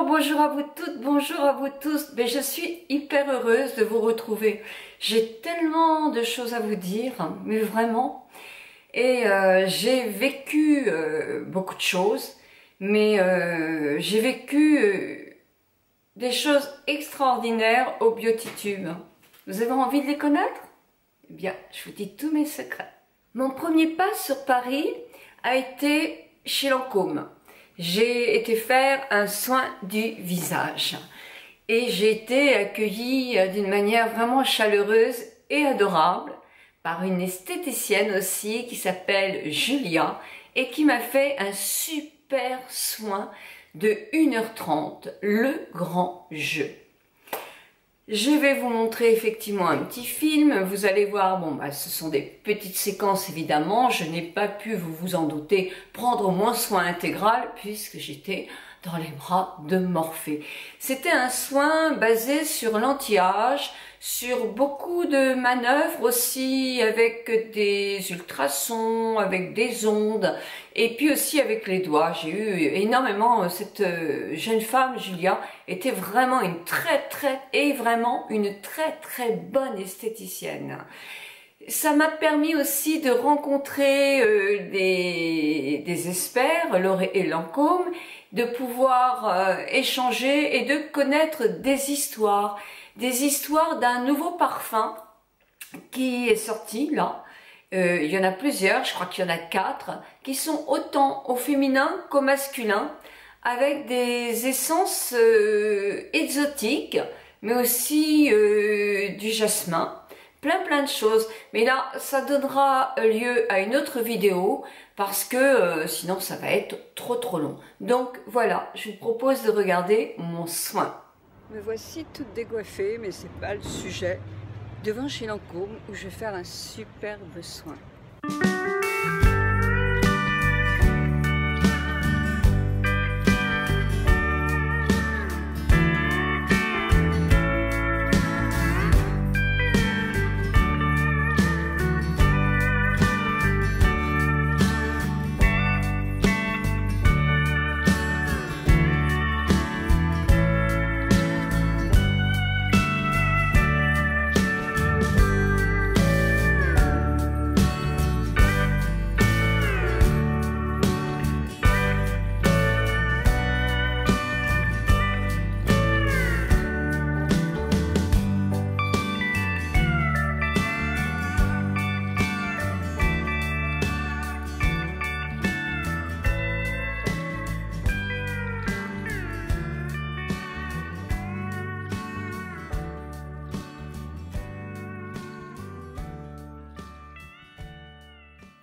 bonjour à vous toutes, bonjour à vous tous. Mais je suis hyper heureuse de vous retrouver. J'ai tellement de choses à vous dire, mais vraiment. Et j'ai vécu beaucoup de choses, mais j'ai vécu des choses extraordinaires au BiotiTube. Vous avez envie de les connaître? Eh bien, je vous dis tous mes secrets. Mon premier pas sur Paris a été chez Lancôme. J'ai été faire un soin du visage et j'ai été accueillie d'une manière vraiment chaleureuse et adorable par une esthéticienne aussi qui s'appelle Julia et qui m'a fait un super soin de 1h30, le grand jeu. Je vais vous montrer effectivement un petit film, vous allez voir, bon bah ce sont des petites séquences évidemment, je n'ai pas pu, vous vous en doutez, prendre mon soin intégral puisque j'étais dans les bras de Morphée. C'était un soin basé sur l'anti-âge, sur beaucoup de manœuvres aussi avec des ultrasons, avec des ondes et puis aussi avec les doigts. J'ai eu énormément, cette jeune femme Julia était vraiment une très bonne esthéticienne. Ça m'a permis aussi de rencontrer des experts, Laure et Lancôme, de pouvoir échanger et de connaître des histoires d'un nouveau parfum qui est sorti là. Il y en a plusieurs, je crois qu'il y en a 4, qui sont autant au féminin qu'au masculin, avec des essences exotiques, mais aussi du jasmin. Plein de choses, mais là ça donnera lieu à une autre vidéo parce que sinon ça va être trop long. Donc voilà, je vous propose de regarder mon soin. Me voici toute décoiffée, mais c'est pas le sujet, devant chez Lancôme où je vais faire un superbe soin.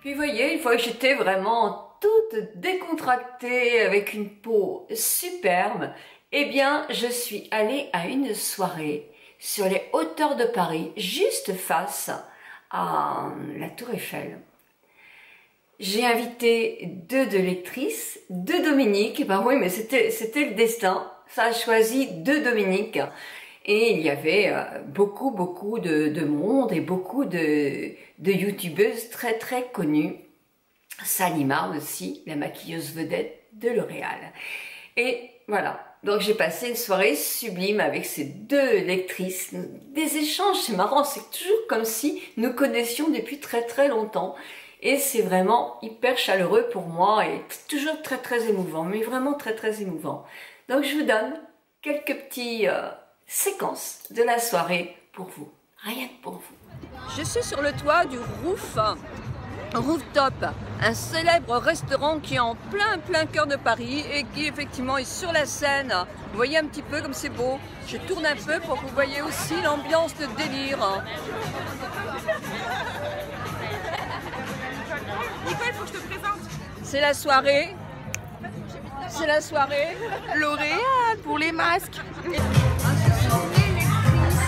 Puis vous voyez, une fois que j'étais vraiment toute décontractée, avec une peau superbe, eh bien je suis allée à une soirée sur les hauteurs de Paris, juste face à la Tour Eiffel. J'ai invité 2 lectrices, 2 Dominique, ben oui mais c'était le destin, ça a choisi 2 Dominique. Et il y avait beaucoup de monde et beaucoup de youtubeuses très connues. Salima aussi, la maquilleuse vedette de L'Oréal. Et voilà, donc j'ai passé une soirée sublime avec ces 2 lectrices. Des échanges, c'est marrant, c'est toujours comme si nous connaissions depuis très longtemps. Et c'est vraiment hyper chaleureux pour moi et toujours très émouvant, mais vraiment très émouvant. Donc je vous donne quelques petits... séquence de la soirée pour vous, rien que pour vous. Je suis sur le toit du Rooftop, un célèbre restaurant qui est en plein cœur de Paris et qui effectivement est sur la Seine. Vous voyez un petit peu comme c'est beau. Je tourne un peu pour que vous voyez aussi l'ambiance de délire. Nicole, il faut que je te présente. C'est la soirée. C'est la soirée. L'Oréal pour les masques. Ce sont des lectrices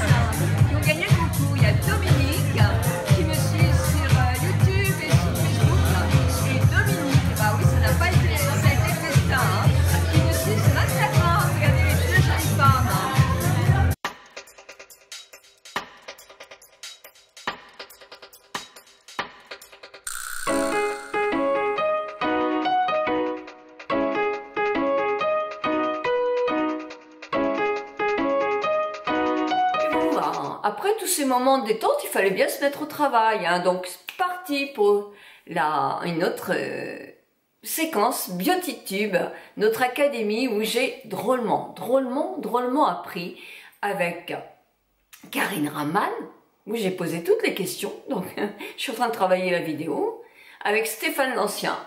qui ont gagné le concours. Il y a Dominique qui me suit sur YouTube et sur Facebook. Et Dominique, bah oui, ça n'a pas été, ça a été le destin, hein, qui me suit sur Instagram. Regardez les 2 jeunes femmes. après tous ces moments de détente, il fallait bien se mettre au travail, hein. Donc parti pour une autre séquence Biotitube, notre académie où j'ai drôlement appris avec Karine Raman, où j'ai posé toutes les questions, donc je suis en train de travailler la vidéo, avec Stéphane l'Ancien,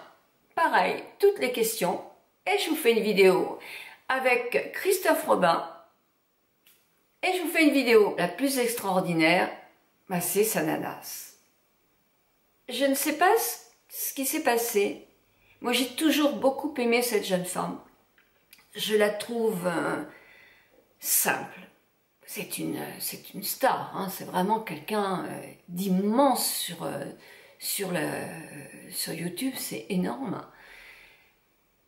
pareil, toutes les questions, et je vous fais une vidéo avec Christophe Robin, et je vous fais une vidéo. La plus extraordinaire, bah, c'est Sananas. Je ne sais pas ce qui s'est passé. Moi, j'ai toujours beaucoup aimé cette jeune femme. Je la trouve simple. C'est une star, hein. C'est vraiment quelqu'un d'immense sur YouTube, c'est énorme.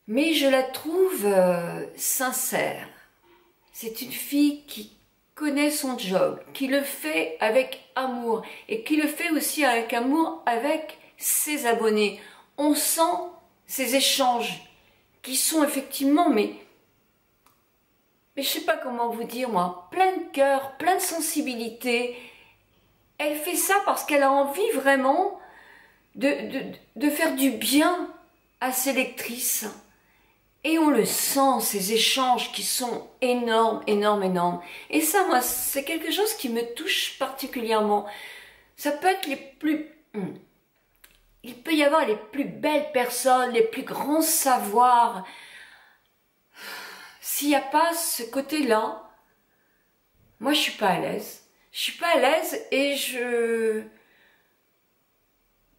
Mais je la trouve sincère. C'est une fille qui connaît son job, qui le fait avec amour et qui le fait aussi avec amour avec ses abonnés. On sent ces échanges qui sont effectivement, mais je sais pas comment vous dire moi, plein de cœur, plein de sensibilité. Elle fait ça parce qu'elle a envie vraiment de faire du bien à ses lectrices. Et on le sent, ces échanges qui sont énormes. Et ça, moi, c'est quelque chose qui me touche particulièrement. Ça peut être il peut y avoir les plus belles personnes, les plus grands savoirs. S'il n'y a pas ce côté-là, moi, je suis pas à l'aise. Je suis pas à l'aise et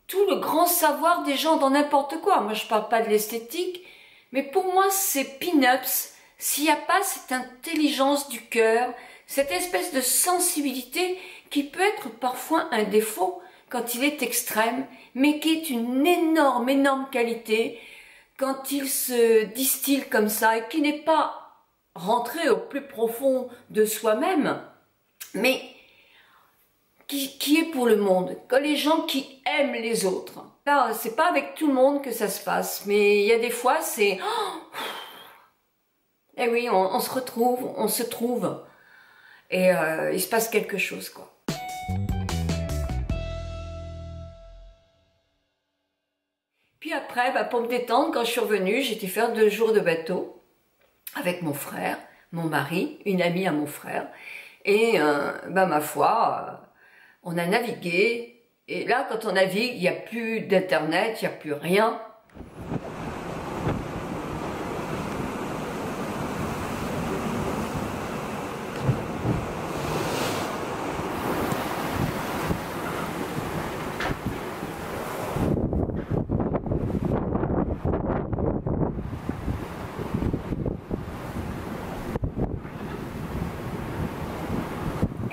tout le grand savoir des gens dans n'importe quoi. Moi, je parle pas de l'esthétique. Mais pour moi, c'est peanuts s'il n'y a pas cette intelligence du cœur, cette espèce de sensibilité qui peut être parfois un défaut quand il est extrême, mais qui est une énorme qualité quand il se distille comme ça et qui n'est pas rentré au plus profond de soi-même, mais qui est pour le monde, quand les gens qui aiment les autres. Là, c'est pas avec tout le monde que ça se passe, mais il y a des fois, c'est... Eh oui, on se retrouve, on se trouve, et il se passe quelque chose, quoi. Puis après, bah, pour me détendre, quand je suis revenue, j'étais faire 2 jours de bateau avec mon frère, mon mari, une amie à mon frère, et bah, ma foi, on a navigué. Et là, quand on navigue, il n'y a plus d'internet, il n'y a plus rien.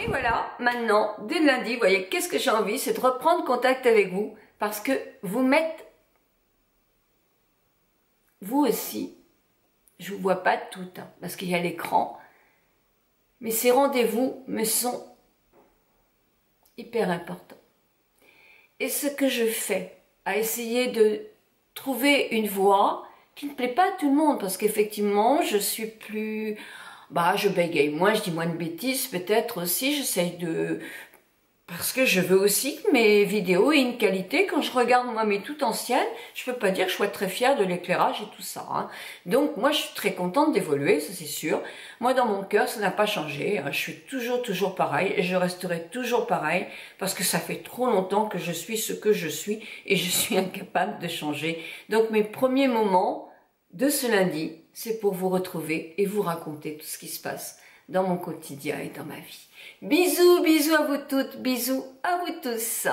Et voilà, maintenant, dès lundi, vous voyez, qu'est-ce que j'ai envie, c'est de reprendre contact avec vous, parce que vous aussi, je vous vois pas toutes, hein, parce qu'il y a l'écran, mais ces rendez-vous me sont hyper importants. Et ce que je fais, à essayer de trouver une voie qui ne plaît pas à tout le monde, parce qu'effectivement, je suis plus... Bah, je bégaye moins, je dis moins de bêtises, peut-être aussi, j'essaye de... Parce que je veux aussi que mes vidéos aient une qualité. Quand je regarde, moi, mes toutes anciennes, je peux pas dire que je sois très fière de l'éclairage et tout ça, hein. Donc, moi, je suis très contente d'évoluer, ça c'est sûr. Moi, dans mon cœur, ça n'a pas changé, hein. Je suis toujours pareil, et je resterai toujours pareil, parce que ça fait trop longtemps que je suis ce que je suis, et je suis incapable de changer. Donc, mes premiers moments de ce lundi, c'est pour vous retrouver et vous raconter tout ce qui se passe dans mon quotidien et dans ma vie. Bisous, bisous à vous toutes, bisous à vous tous.